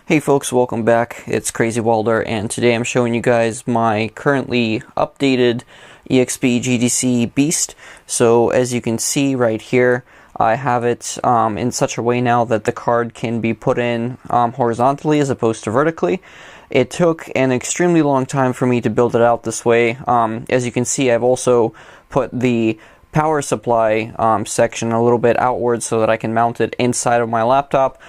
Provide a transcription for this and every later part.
Hey folks, welcome back. It's Crazy Welder, and today I'm showing you guys my currently updated EXP GDC Beast. So as you can see right here, I have it in such a way now that the card can be put in horizontally as opposed to vertically. It took an extremely long time for me to build it out this way. As you can see, I've also put the power supply section a little bit outwards so that I can mount it inside of my laptop,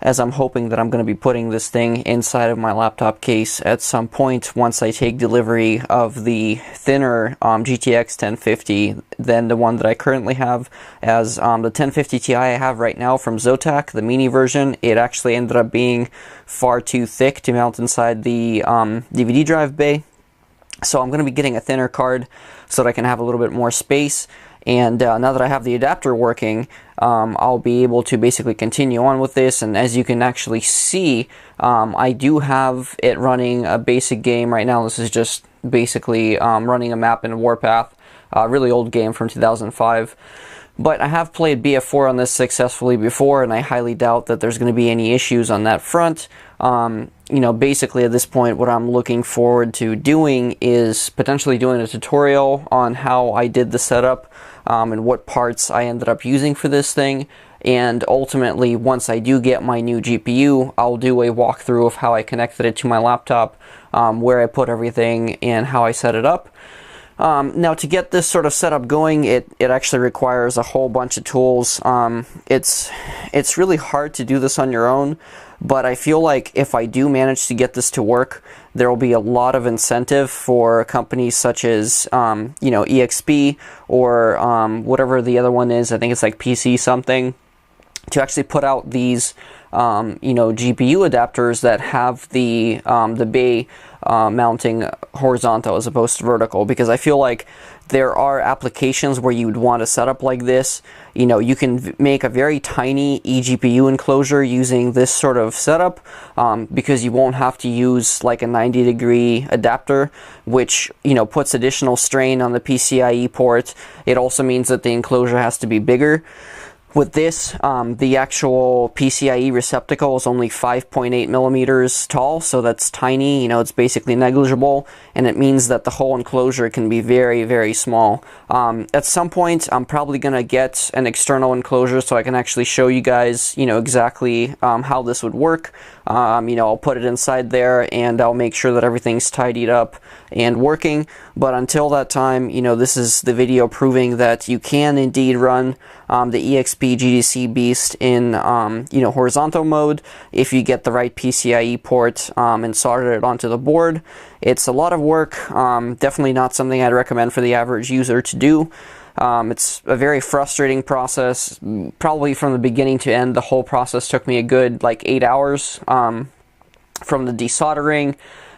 as I'm hoping that I'm going to be putting this thing inside of my laptop case at some point once I take delivery of the thinner GTX 1050 than the one that I currently have. As the 1050 Ti I have right now from Zotac, the mini version, it actually ended up being far too thick to mount inside the DVD drive bay. So I'm going to be getting a thinner card so that I can have a little bit more space. And now that I have the adapter working, I'll be able to basically continue on with this. And as you can actually see, I do have it running a basic game right now. This is just basically running a map in Warpath, a really old game from 2005. But I have played BF4 on this successfully before, and I highly doubt that there's going to be any issues on that front. You know, basically at this point, what I'm looking forward to doing is potentially doing a tutorial on how I did the setup and what parts I ended up using for this thing. And ultimately, once I do get my new GPU, I'll do a walkthrough of how I connected it to my laptop, where I put everything, and how I set it up. Now, to get this sort of setup going, it actually requires a whole bunch of tools. It's really hard to do this on your own, but I feel like if I do manage to get this to work, there will be a lot of incentive for companies such as, you know, EXP or whatever the other one is. I think it's like PC something, to actually put out these, you know, GPU adapters that have the bay mounting horizontal as opposed to vertical, because I feel like there are applications where you would want a setup like this. You know, you can make a very tiny eGPU enclosure using this sort of setup, because you won't have to use like a 90-degree adapter, which, you know, puts additional strain on the PCIe port. It also means that the enclosure has to be bigger. With this, the actual PCIe receptacle is only 5.8 millimeters tall, so that's tiny. You know, it's basically negligible, and it means that the whole enclosure can be very, very small. At some point, I'm probably going to get an external enclosure so I can actually show you guys, you know, exactly how this would work. You know, I'll put it inside there, and I'll make sure that everything's tidied up and working. But until that time, you know, this is the video proving that you can indeed run the EXP GDC Beast in, you know, horizontal mode if you get the right PCIe port and solder it onto the board. It's a lot of work, definitely not something I'd recommend for the average user to do. It's a very frustrating process. Probably from the beginning to end, the whole process took me a good like 8 hours, from the desoldering,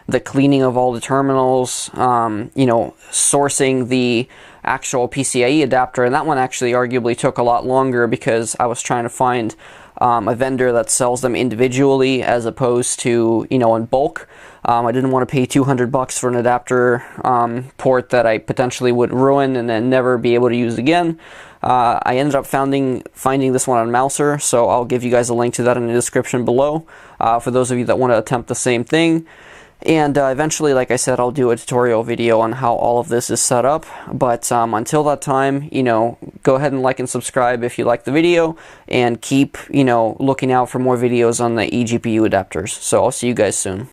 the cleaning of all the terminals, you know, sourcing the actual PCIe adapter, and that one actually arguably took a lot longer because I was trying to find a vendor that sells them individually as opposed to, you know, in bulk. I didn't want to pay $200 for an adapter port that I potentially would ruin and then never be able to use again. I ended up finding this one on Mouser, so I'll give you guys a link to that in the description below for those of you that want to attempt the same thing. And eventually, like I said, I'll do a tutorial video on how all of this is set up. But until that time, you know, go ahead and like and subscribe if you like the video, and keep, you know, looking out for more videos on the eGPU adapters. So I'll see you guys soon.